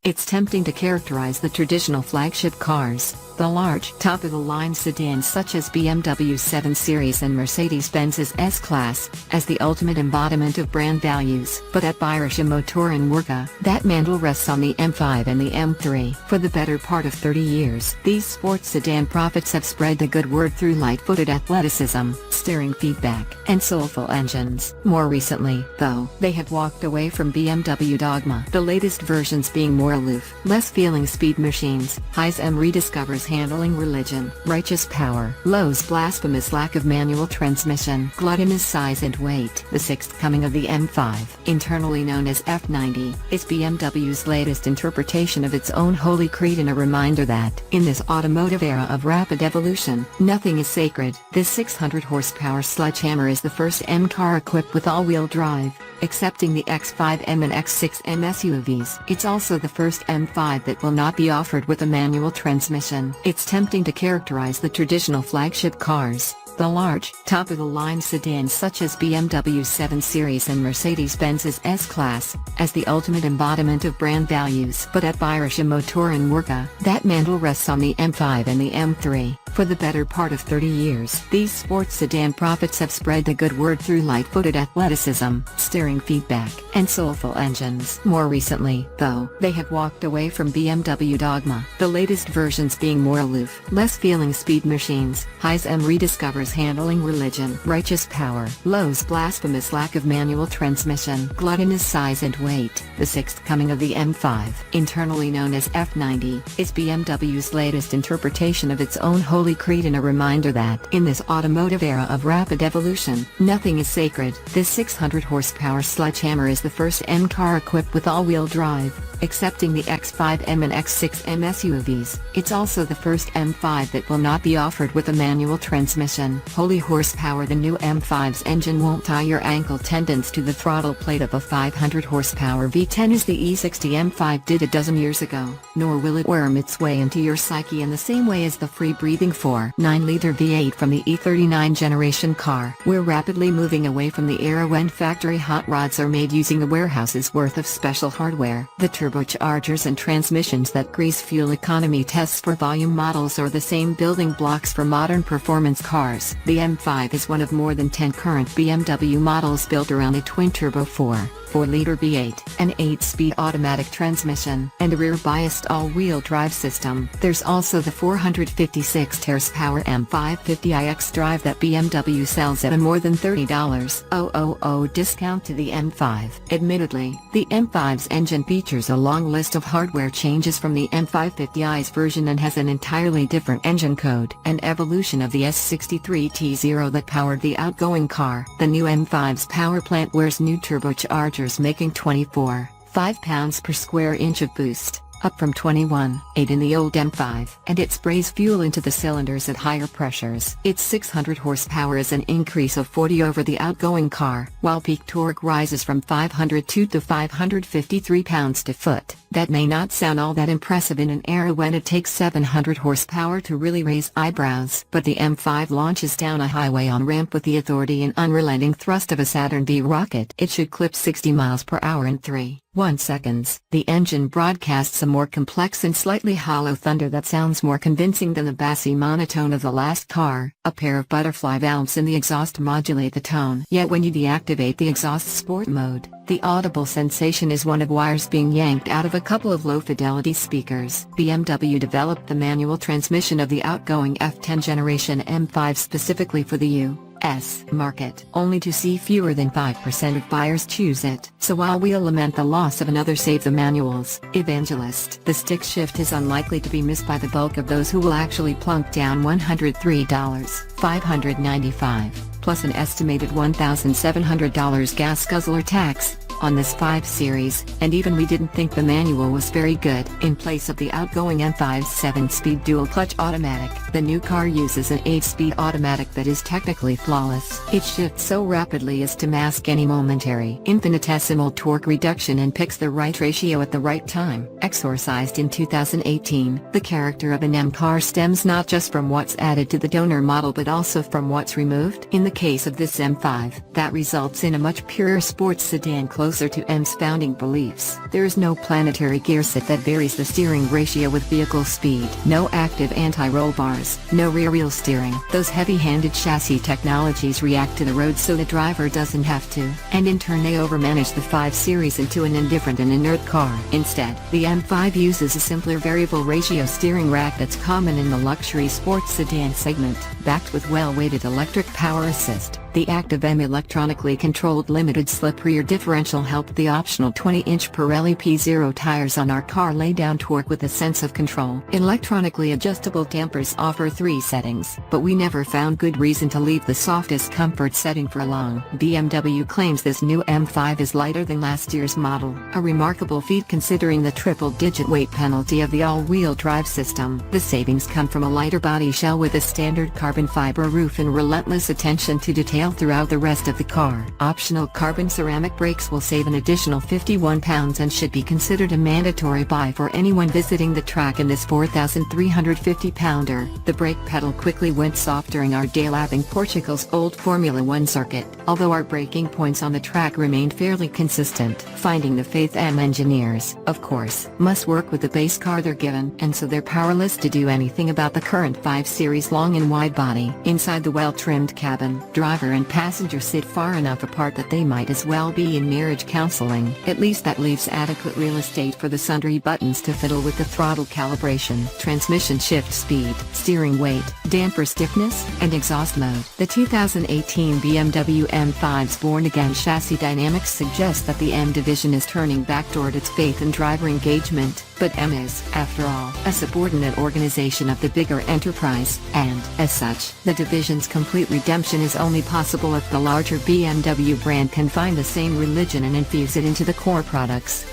It's tempting to characterize the traditional flagship cars, the large, top-of-the-line sedans such as BMW 7 Series and Mercedes-Benz's S-Class, as the ultimate embodiment of brand values. But at Bayerische Motoren Werke, that mantle rests on the M5 and the M3. For the better part of 30 years, these sports sedan prophets have spread the good word through light-footed athleticism, steering feedback, and soulful engines. More recently, though, they have walked away from BMW dogma, the latest versions being more aloof, less feeling speed machines. Highs M rediscovers handling religion, righteous power, Low's blasphemous lack of manual transmission, gluttonous size and weight. The sixth coming of the M5, internally known as F90, is BMW's latest interpretation of its own holy creed and a reminder that, in this automotive era of rapid evolution, nothing is sacred. This 600 horsepower sledgehammer is the first M car equipped with all-wheel drive, excepting the X5M and X6M SUVs. It's also the first M5 that will not be offered with a manual transmission. It's tempting to characterize the traditional flagship cars, the large, top-of-the-line sedans such as BMW 7 Series and Mercedes-Benz's S-Class, as the ultimate embodiment of brand values. But at Bayerische Motoren Werke, that mantle rests on the M5 and the M3. For the better part of 30 years, these sports sedan prophets have spread the good word through light-footed athleticism, steering feedback, and soulful engines. More recently, though, they have walked away from BMW dogma, the latest versions being more aloof, less feeling speed machines. Highs M rediscovers handling religion, righteous power, Low's blasphemous lack of manual transmission, gluttonous size and weight. The sixth coming of the M5, internally known as F90, is BMW's latest interpretation of its own holy creed and a reminder that, in this automotive era of rapid evolution, nothing is sacred. This 600 horsepower sledgehammer is the first M car equipped with all-wheel drive, excepting the X5M and X6M SUVs. It's also the first M5 that will not be offered with a manual transmission. Holy horsepower. The new M5's engine won't tie your ankle tendons to the throttle plate of a 500 horsepower V10 as the E60 M5 did a dozen years ago, nor will it worm its way into your psyche in the same way as the free-breathing 4.9-liter V8 from the E39 generation car. We're rapidly moving away from the era when factory hot rods are made using a warehouse's worth of special hardware. The turbochargers and transmissions that grease fuel economy tests for volume models are the same building blocks for modern performance cars. The M5 is one of more than 10 current BMW models built around a twin-turbo 4.4-liter V8, an 8-speed automatic transmission, and a rear-biased all-wheel drive system. There's also the 456 horsepower M550iX drive that BMW sells at a more than $30,000 discount to the M5. Admittedly, the M5's engine features a long list of hardware changes from the M550i's version and has an entirely different engine code. An evolution of the S63T0 that powered the outgoing car. The new M5's power plant wears new turbochargers making 24.5 pounds per square inch of boost, up from 21.8 in the old M5, and it sprays fuel into the cylinders at higher pressures. Its 600 horsepower is an increase of 40 over the outgoing car, while peak torque rises from 502 to 553 pounds-to-foot. That may not sound all that impressive in an era when it takes 700 horsepower to really raise eyebrows, but the M5 launches down a highway on-ramp with the authority and unrelenting thrust of a Saturn V rocket. It should clip 60 miles per hour in 3.1 seconds. The engine broadcasts a more complex and slightly hollow thunder that sounds more convincing than the bassy monotone of the last car. A pair of butterfly valves in the exhaust modulate the tone. Yet when you deactivate the exhaust sport mode, the audible sensation is one of wires being yanked out of a couple of low-fidelity speakers. BMW developed the manual transmission of the outgoing F10 generation M5 specifically for the U.S. market, only to see fewer than 5% of buyers choose it. So while we'll lament the loss of another Save the Manuals evangelist, the stick shift is unlikely to be missed by the bulk of those who will actually plunk down $103,595, plus an estimated $1,700 gas guzzler tax, on this 5 Series, and even we didn't think the manual was very good. In place of the outgoing M5's 7-speed dual-clutch automatic, the new car uses an 8-speed automatic that is technically flawless. It shifts so rapidly as to mask any momentary infinitesimal torque reduction and picks the right ratio at the right time. Exorcised in 2018, the character of an M car stems not just from what's added to the donor model but also from what's removed. In the case of this M5, that results in a much purer sports sedan close closer to M's founding beliefs. There is no planetary gear set that varies the steering ratio with vehicle speed. No active anti-roll bars. No rear wheel steering. Those heavy-handed chassis technologies react to the road so the driver doesn't have to. And in turn they overmanage the 5 Series into an indifferent and inert car. Instead, the M5 uses a simpler variable ratio steering rack that's common in the luxury sports sedan segment, backed with well-weighted electric power assist. The Active M electronically controlled limited-slip rear differential helped the optional 20-inch Pirelli P0 tires on our car lay down torque with a sense of control. Electronically adjustable dampers offer 3 settings, but we never found good reason to leave the softest comfort setting for long. BMW claims this new M5 is lighter than last year's model, a remarkable feat considering the triple-digit weight penalty of the all-wheel drive system. The savings come from a lighter body shell with a standard carbon fiber roof and relentless attention to detail throughout the rest of the car. Optional carbon ceramic brakes will save an additional £51 and should be considered a mandatory buy for anyone visiting the track in this 4,350-pounder. The brake pedal quickly went soft during our day lapping Portugal's old Formula 1 circuit, although our braking points on the track remained fairly consistent. Finding the faith M engineers, of course, must work with the base car they're given, and so they're powerless to do anything about the current 5 Series long and wide body. Inside the well-trimmed cabin, driver and passenger sit far enough apart that they might as well be in marriage counseling. At least that leaves adequate real estate for the sundry buttons to fiddle with the throttle calibration, transmission shift speed, steering weight, damper stiffness, and exhaust mode. The 2018 BMW M5's born-again chassis dynamics suggest that the M division is turning back toward its faith in driver engagement, but M is, after all, a subordinate organization of the bigger enterprise, and, as such, the division's complete redemption is only possible if the larger BMW brand can find the same religion and infuse it into the core products.